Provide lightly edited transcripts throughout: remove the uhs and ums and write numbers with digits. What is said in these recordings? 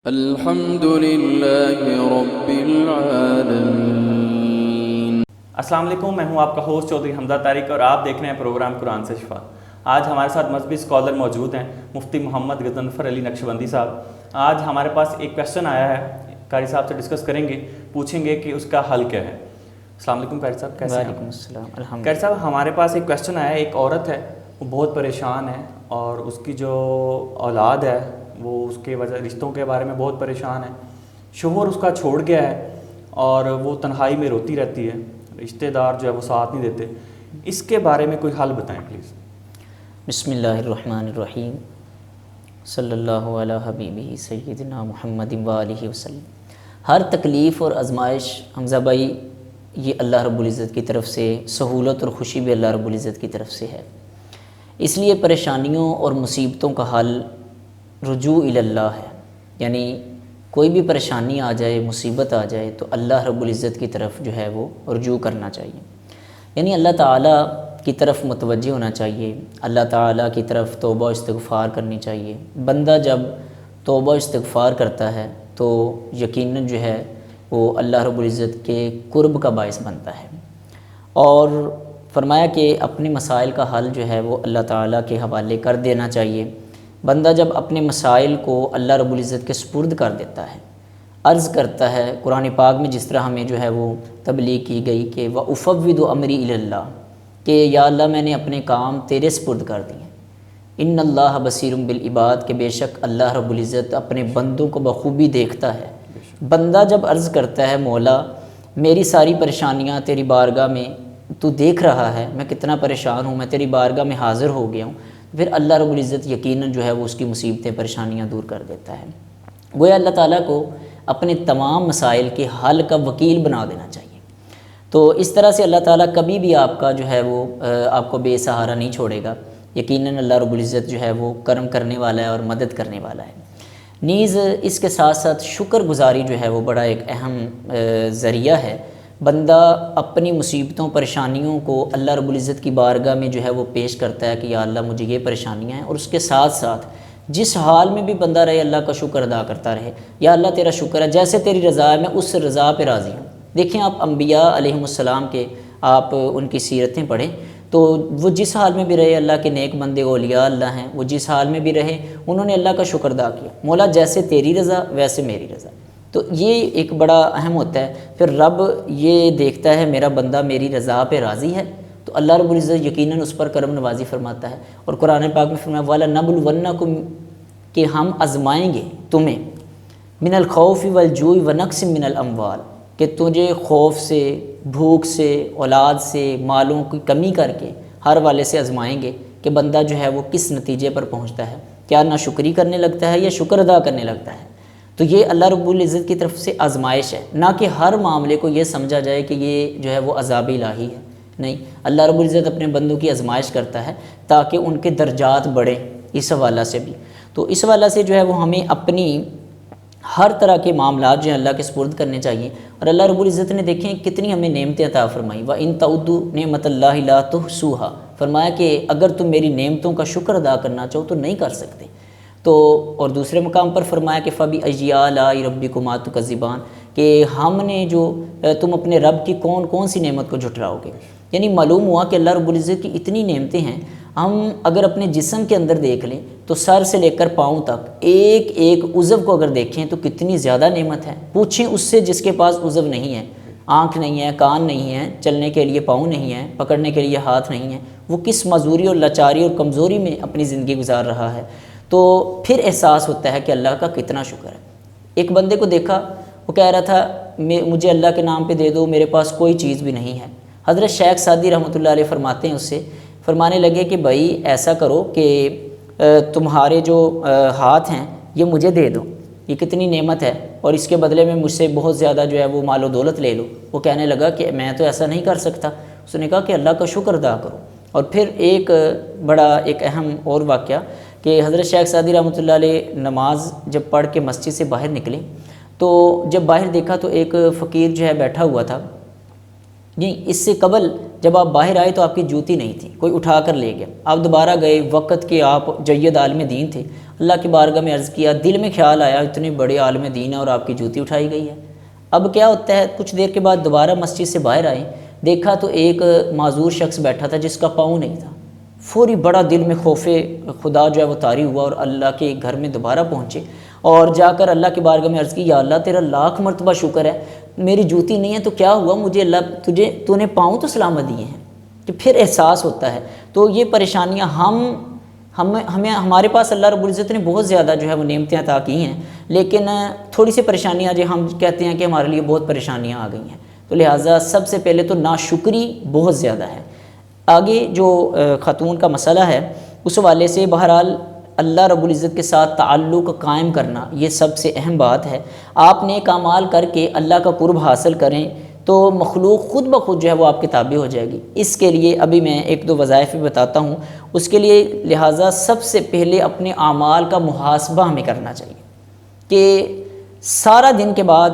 الحمد للہ رب العالمین۔ السلام علیکم، میں ہوں آپ کا ہوسٹ چودھری حمزہ طارق اور آپ دیکھ رہے ہیں پروگرام قرآن سے شفا۔ آج ہمارے ساتھ مذہبی اسکالر موجود ہیں مفتی محمد غضنفر علی نقشبندی صاحب۔ آج ہمارے پاس ایک کویشچن آیا ہے، قاری صاحب سے ڈسکس کریں گے، پوچھیں گے کہ اس کا حل کیا ہے۔ السلام علیکم قاری صاحب، کیسے ہیں؟ وعلیکم السلام، الحمد قاری صاحب ہمارے پاس ایک کویشچن آیا ہے، ایک عورت ہے وہ بہت پریشان ہے اور اس کی جو اولاد ہے وہ اس کے وجہ رشتوں کے بارے میں بہت پریشان ہے۔ شوہر اس کا چھوڑ گیا ہے اور وہ تنہائی میں روتی رہتی ہے، رشتہ دار جو ہے وہ ساتھ نہیں دیتے۔ اس کے بارے میں کوئی حل بتائیں پلیز۔ بسم اللہ الرحمن الرحیم، صلی اللہ علی حبیبہ سیدنا محمد وآلہ وسلم۔ ہر تکلیف اور آزمائش حمزہ بھائی یہ اللہ رب العزت کی طرف سے، سہولت اور خوشی بھی اللہ رب العزت کی طرف سے ہے۔ اس لیے پریشانیوں اور مصیبتوں کا حل رجوع الی اللہ ہے، یعنی کوئی بھی پریشانی آ جائے، مصیبت آ جائے تو اللہ رب العزت کی طرف جو ہے وہ رجوع کرنا چاہیے، یعنی اللہ تعالیٰ کی طرف متوجہ ہونا چاہیے، اللہ تعالیٰ کی طرف توبہ و استغفار کرنی چاہیے۔ بندہ جب توبہ و استغفار کرتا ہے تو یقیناً جو ہے وہ اللہ رب العزت کے قرب کا باعث بنتا ہے، اور فرمایا کہ اپنے مسائل کا حل جو ہے وہ اللہ تعالیٰ کے حوالے کر دینا چاہیے۔ بندہ جب اپنے مسائل کو اللہ رب العزت کے سپرد کر دیتا ہے، عرض کرتا ہے، قرآن پاک میں جس طرح ہمیں جو ہے وہ تبلیغ کی گئی کہ وَأُفَوِّضُ أَمْرِي إِلَى اللَّهِ، کہ یا اللہ میں نے اپنے کام تیرے سپرد کر دیے۔ ان اللہ بصیر بالعباد، کہ بے شک اللہ رب العزت اپنے بندوں کو بخوبی دیکھتا ہے۔ بندہ جب عرض کرتا ہے مولا میری ساری پریشانیاں تیری بارگاہ میں تو دیکھ رہا ہے، میں کتنا پریشان ہوں، میں تیری بارگاہ میں حاضر ہو گیا ہوں، پھر اللہ رب العزت یقیناً جو ہے وہ اس کی مصیبتیں پریشانیاں دور کر دیتا ہے۔ گویا اللہ تعالیٰ کو اپنے تمام مسائل کے حل کا وکیل بنا دینا چاہیے۔ تو اس طرح سے اللہ تعالیٰ کبھی بھی آپ کا جو ہے وہ آپ کو بے سہارا نہیں چھوڑے گا، یقیناً اللہ رب العزت جو ہے وہ کرم کرنے والا ہے اور مدد کرنے والا ہے۔ نیز اس کے ساتھ ساتھ شکر گزاری جو ہے وہ بڑا ایک اہم ذریعہ ہے۔ بندہ اپنی مصیبتوں پریشانیوں کو اللہ رب العزت کی بارگاہ میں جو ہے وہ پیش کرتا ہے کہ یا اللہ مجھے یہ پریشانیاں ہیں، اور اس کے ساتھ ساتھ جس حال میں بھی بندہ رہے اللہ کا شکر ادا کرتا رہے، یا اللہ تیرا شکر ہے، جیسے تیری رضا ہے میں اس رضا پہ راضی ہوں۔ دیکھیں آپ انبیاء علیہم السلام کے آپ ان کی سیرتیں پڑھیں تو وہ جس حال میں بھی رہے، اللہ کے نیک بندے اولیاء اللہ ہیں، وہ جس حال میں بھی رہے انہوں نے اللہ کا شکر ادا کیا، مولا جیسے تیری رضا ویسے میری رضا۔ تو یہ ایک بڑا اہم ہوتا ہے۔ پھر رب یہ دیکھتا ہے میرا بندہ میری رضا پہ راضی ہے تو اللہ رب العزت یقیناً اس پر کرم نوازی فرماتا ہے، اور قرآن پاک میں فرمایا وَلَنَبْلُوَنَّكُمْ، کہ ہم آزمائیں گے تمہیں، من الخوف والجوع ونقص من الاموال، کہ تجھے خوف سے، بھوک سے، اولاد سے، مالوں کی کمی کر کے ہر والے سے آزمائیں گے کہ بندہ جو ہے وہ کس نتیجے پر پہنچتا ہے، کیا ناشکری کرنے لگتا ہے یا شکر ادا کرنے لگتا ہے۔ تو یہ اللہ رب العزت کی طرف سے آزمائش ہے، نہ کہ ہر معاملے کو یہ سمجھا جائے کہ یہ جو ہے وہ عذاب الہی ہے، نہیں، اللہ رب العزت اپنے بندوں کی آزمائش کرتا ہے تاکہ ان کے درجات بڑھیں۔ اس حوالہ سے بھی تو اس حوالہ سے جو ہے وہ ہمیں اپنی ہر طرح کے معاملات جو ہیں اللہ کے سپرد کرنے چاہیے، اور اللہ رب العزت نے دیکھیں کتنی ہمیں نعمتیں عطا فرمائی، وَإِن تَعُدُّوا نِعْمَتَ اللَّهِ لَا تُحْصُوهَا، فرمایا کہ اگر تم میری نعمتوں کا شکر ادا کرنا چاہو تو نہیں کر سکتے۔ تو اور دوسرے مقام پر فرمایا کہ فَبِأَيِّ آلَاءِ رَبِّكُمَا تُكَذِّبَانِ، کہ ہم نے جو تم اپنے رب کی کون کون سی نعمت کو جھٹلاؤ گے۔ یعنی معلوم ہوا کہ اللہ رب العزت کی اتنی نعمتیں ہیں، ہم اگر اپنے جسم کے اندر دیکھ لیں تو سر سے لے کر پاؤں تک ایک ایک عضو کو اگر دیکھیں تو کتنی زیادہ نعمت ہے۔ پوچھیں اس سے جس کے پاس عضو نہیں ہے، آنکھ نہیں ہے، کان نہیں ہے، چلنے کے لیے پاؤں نہیں ہے، پکڑنے کے لیے ہاتھ نہیں ہے، وہ کس معذوری اور لاچاری اور کمزوری میں اپنی زندگی گزار رہا ہے۔ تو پھر احساس ہوتا ہے کہ اللہ کا کتنا شکر ہے۔ ایک بندے کو دیکھا، وہ کہہ رہا تھا مجھے اللہ کے نام پہ دے دو، میرے پاس کوئی چیز بھی نہیں ہے۔ حضرت شیخ سعدی رحمۃ اللہ علیہ فرماتے ہیں، اس سے فرمانے لگے کہ بھائی ایسا کرو کہ تمہارے جو ہاتھ ہیں یہ مجھے دے دو، یہ کتنی نعمت ہے، اور اس کے بدلے میں مجھ سے بہت زیادہ جو ہے وہ مال و دولت لے لو۔ وہ کہنے لگا کہ میں تو ایسا نہیں کر سکتا۔ اس نے کہا کہ اللہ کا شکر ادا کرو۔ اور پھر ایک بڑا ایک اہم اور واقعہ کہ حضرت شیخ سعدی رحمۃ اللہ علیہ نماز جب پڑھ کے مسجد سے باہر نکلے تو جب باہر دیکھا تو ایک فقیر جو ہے بیٹھا ہوا تھا، اس سے قبل جب آپ باہر آئے تو آپ کی جوتی نہیں تھی، کوئی اٹھا کر لے گیا، آپ دوبارہ گئے، وقت کے آپ جید عالم دین تھے، اللہ کی بارگاہ میں عرض کیا، دل میں خیال آیا اتنے بڑے عالم دین ہے اور آپ کی جوتی اٹھائی گئی ہے۔ اب کیا ہوتا ہے، کچھ دیر کے بعد دوبارہ مسجد سے باہر آئے، دیکھا تو ایک معذور شخص بیٹھا تھا جس کا پاؤں نہیں تھا، فوری بڑا دل میں خوف خدا جو ہے وہ طاری ہوا، اور اللہ کے گھر میں دوبارہ پہنچے اور جا کر اللہ کی بارگاہ میں عرض کی، یا اللہ تیرا لاکھ مرتبہ شکر ہے، میری جوتی نہیں ہے تو کیا ہوا، مجھے اللہ تو نے پاؤں تو سلامت دیے ہیں۔ کہ پھر احساس ہوتا ہے۔ تو یہ پریشانیاں ہمیں ہمارے پاس اللہ رب العزت نے بہت زیادہ جو ہے وہ نعمتیں عطا کی ہیں، لیکن تھوڑی سی پریشانیاں جو ہم کہتے ہیں کہ ہمارے لیے بہت پریشانیاں آ گئی ہیں، تو لہٰذا سب سے پہلے تو ناشکری بہت زیادہ ہے۔ آگے جو خاتون کا مسئلہ ہے اس حوالے سے بہرحال اللہ رب العزت کے ساتھ تعلق قائم کرنا یہ سب سے اہم بات ہے۔ آپ نیک اعمال کر کے اللہ کا قرب حاصل کریں تو مخلوق خود بخود جو ہے وہ آپ کے تابع ہو جائے گی۔ اس کے لیے ابھی میں ایک دو وظائف بھی بتاتا ہوں، اس کے لیے لہٰذا سب سے پہلے اپنے اعمال کا محاسبہ ہمیں کرنا چاہیے کہ سارا دن کے بعد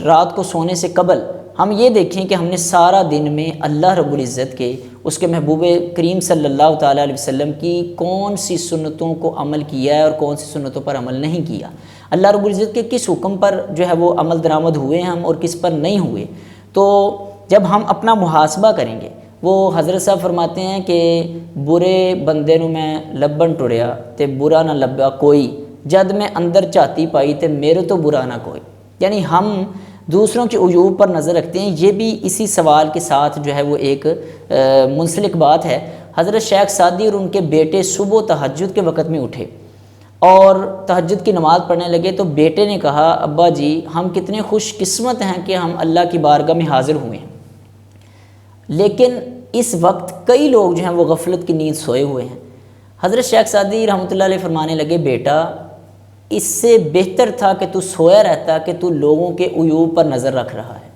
رات کو سونے سے قبل ہم یہ دیکھیں کہ ہم نے سارا دن میں اللہ رب العزت کے، اس کے محبوب کریم صلی اللہ تعالیٰ علیہ وسلم کی کون سی سنتوں کو عمل کیا ہے اور کون سی سنتوں پر عمل نہیں کیا، اللہ رب العزت کے کس حکم پر جو ہے وہ عمل درآمد ہوئے ہم اور کس پر نہیں ہوئے۔ تو جب ہم اپنا محاسبہ کریں گے، وہ حضرت صاحب فرماتے ہیں کہ برے بندے نو میں لبن ٹڑیا تے برا نہ لبا کوئی، جد میں اندر چاتی پائی تے میرے تو برا نہ کوئی۔ یعنی ہم دوسروں کے عیوب پر نظر رکھتے ہیں۔ یہ بھی اسی سوال کے ساتھ جو ہے وہ ایک منسلک بات ہے۔ حضرت شیخ سعدی اور ان کے بیٹے صبح تہجد کے وقت میں اٹھے اور تہجد کی نماز پڑھنے لگے، تو بیٹے نے کہا، ابا جی ہم کتنے خوش قسمت ہیں کہ ہم اللہ کی بارگاہ میں حاضر ہوئے ہیں، لیکن اس وقت کئی لوگ جو ہیں وہ غفلت کی نیند سوئے ہوئے ہیں۔ حضرت شیخ سعدی رحمۃ اللہ علیہ فرمانے لگے، بیٹا اس سے بہتر تھا کہ تو سویا رہتا کہ تو لوگوں کے عیوب پر نظر رکھ رہا ہے۔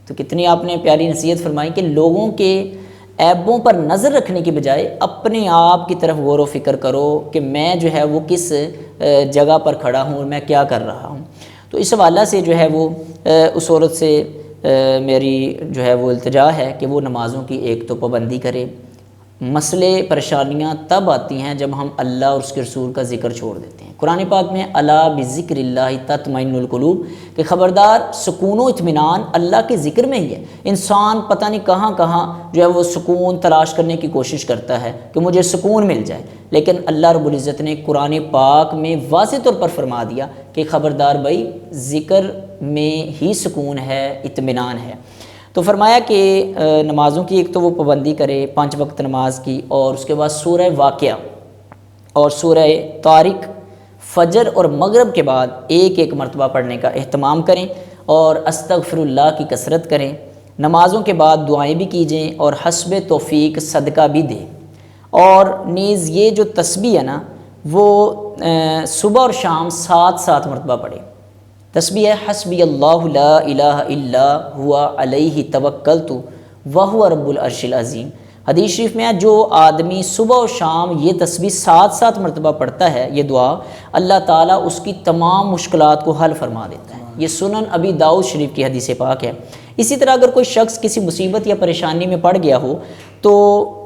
تو کتنی آپ نے پیاری نصیحت فرمائی کہ لوگوں کے عیبوں پر نظر رکھنے کی بجائے اپنے آپ کی طرف غور و فکر کرو کہ میں جو ہے وہ کس جگہ پر کھڑا ہوں اور میں کیا کر رہا ہوں۔ تو اس حوالہ سے جو ہے وہ اس عورت سے میری جو ہے وہ التجا ہے کہ وہ نمازوں کی ایک تو پابندی کرے۔ مسئلے پریشانیاں تب آتی ہیں جب ہم اللہ اور اس کے رسول کا ذکر چھوڑ دیتے ہیں۔ قرآن پاک میں الا بذکر اللہ تطمئن القلوب، کہ خبردار سکون و اطمینان اللہ کے ذکر میں ہی ہے۔ انسان پتہ نہیں کہاں کہاں جو ہے وہ سکون تلاش کرنے کی کوشش کرتا ہے کہ مجھے سکون مل جائے، لیکن اللہ رب العزت نے قرآن پاک میں واضح طور پر فرما دیا کہ خبردار بھائی ذکر میں ہی سکون ہے، اطمینان ہے۔ تو فرمایا کہ نمازوں کی ایک تو وہ پابندی کرے 5 وقت نماز کی، اور اس کے بعد سورہ واقعہ اور سورہ طارق فجر اور مغرب کے بعد ایک ایک مرتبہ پڑھنے کا اہتمام کریں، اور استغفر اللہ کی کثرت کریں۔ نمازوں کے بعد دعائیں بھی کیجیں اور حسب توفیق صدقہ بھی دیں، اور نیز یہ جو تسبیح ہے نا وہ صبح اور شام 7 مرتبہ پڑھیں۔ تسبیح ہے حسبی اللہ لا الہ الا ہوا علیہ توکلت وہو رب العرش العظیم۔ حدیث شریف میں ہے جو آدمی صبح و شام یہ تسبیح 7 مرتبہ پڑھتا ہے، یہ دعا، اللہ تعالیٰ اس کی تمام مشکلات کو حل فرما دیتا ہے۔ یہ سنن ابی داؤد شریف کی حدیث پاک ہے۔ اسی طرح اگر کوئی شخص کسی مصیبت یا پریشانی میں پڑ گیا ہو تو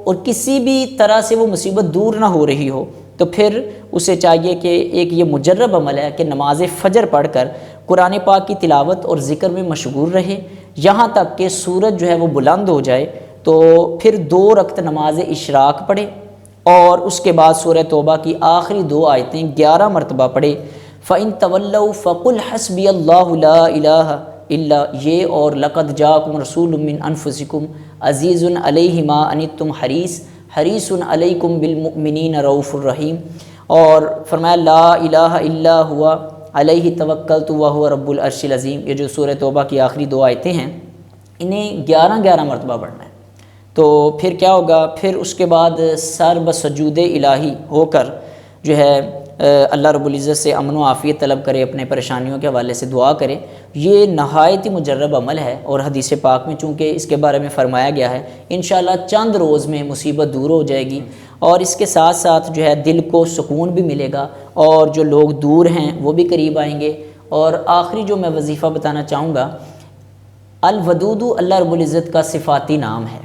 اور کسی بھی طرح سے وہ مصیبت دور نہ ہو رہی ہو، تو پھر اسے چاہیے کہ ایک یہ مجرب عمل ہے کہ نماز فجر پڑھ کر قرآن پاک کی تلاوت اور ذکر میں مشغول رہے یہاں تک کہ سورج جو ہے وہ بلند ہو جائے، تو پھر 2 رکعت نماز اشراق پڑھے، اور اس کے بعد سورہ توبہ کی آخری 2 آیتیں 11 مرتبہ پڑھے۔ فَإِن تَوَلَّوْا فَقُلْ حَسْبِيَ اللَّهُ لَا إِلَٰهَ إِلَّا، یہ اور لَقَدْ جَاءَكُمْ رَسُولٌ مِّنْ أَنفُسِكُمْ عَزِيزٌ عَلَيْهِ مَا عَنِتُّمْ حَرِيصٌ عَلَيْكُمْ بِالْمُؤْمِنِينَ رَءُوفٌ رَحِيمٌ، اور فرمایا لا الہ الا ہوا علیہ توکلت وہو رب العرش العظیم۔ یہ جو سورہ توبہ کی آخری 2 آیتیں ہیں انہیں 11 مرتبہ پڑھنا ہے۔ تو پھر کیا ہوگا، پھر اس کے بعد سر بسجود الہی ہو کر جو ہے اللہ رب العزت سے امن و عافیت طلب کرے، اپنے پریشانیوں کے حوالے سے دعا کرے۔ یہ نہایت ہی مجرب عمل ہے، اور حدیث پاک میں چونکہ اس کے بارے میں فرمایا گیا ہے انشاءاللہ چند روز میں مصیبت دور ہو جائے گی، اور اس کے ساتھ ساتھ جو ہے دل کو سکون بھی ملے گا، اور جو لوگ دور ہیں وہ بھی قریب آئیں گے۔ اور آخری جو میں وظیفہ بتانا چاہوں گا، الودود اللہ رب العزت کا صفاتی نام ہے،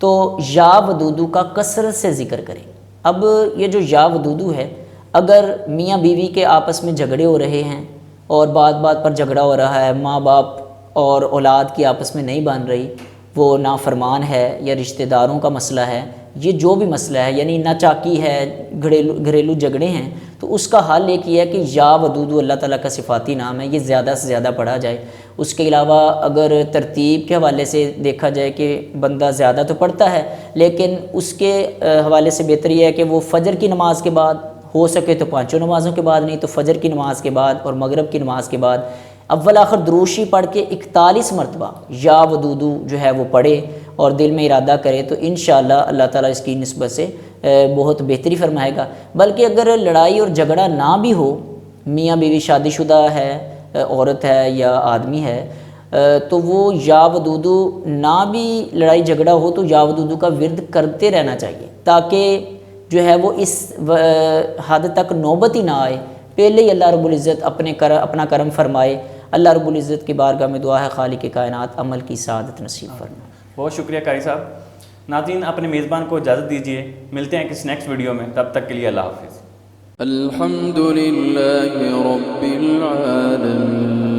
تو یا ودودو کا کثرت سے ذکر کریں۔ اب یہ جو یا ودودو ہے، اگر میاں بیوی کے آپس میں جھگڑے ہو رہے ہیں اور بات بات پر جھگڑا ہو رہا ہے، ماں باپ اور اولاد کی آپس میں نہیں بن رہی، وہ نافرمان ہے یا رشتہ داروں کا مسئلہ ہے، یہ جو بھی مسئلہ ہے، یعنی ناچاکی ہے، گھریلو جھگڑے ہیں، تو اس کا حل ایک یہ ہے کہ یا ودودو اللہ تعالیٰ کا صفاتی نام ہے، یہ زیادہ سے زیادہ پڑھا جائے۔ اس کے علاوہ اگر ترتیب کے حوالے سے دیکھا جائے کہ بندہ زیادہ تو پڑھتا ہے، لیکن اس کے حوالے سے بہتر یہ ہے کہ وہ فجر کی نماز کے بعد، ہو سکے تو پانچوں نمازوں کے بعد، نہیں تو فجر کی نماز کے بعد اور مغرب کی نماز کے بعد اول آخر دروشی پڑھ کے 41 مرتبہ یا ودودو جو ہے وہ پڑھے اور دل میں ارادہ کرے، تو انشاءاللہ اللہ تعالیٰ اس کی نسبت سے بہت بہتری فرمائے گا۔ بلکہ اگر لڑائی اور جھگڑا نہ بھی ہو، میاں بیوی شادی شدہ ہے، عورت ہے یا آدمی ہے، تو وہ یا ودودو نہ بھی لڑائی جھگڑا ہو تو یا ودودو کا ورد کرتے رہنا چاہیے، تاکہ جو ہے وہ اس حد تک نوبت ہی نہ آئے، پہلے ہی اللہ رب العزت اپنا کرم فرمائے۔ اللہ رب العزت کی بارگاہ میں دعا ہے خالق کائنات عمل کی سعادت نصیب فرمائے۔ بہت شکریہ قاری صاحب۔ ناظرین اپنے میزبان کو اجازت دیجیے، ملتے ہیں کسی نیکسٹ ویڈیو میں، تب تک کے لیے اللہ حافظ۔ الحمد للہ رب العالمین۔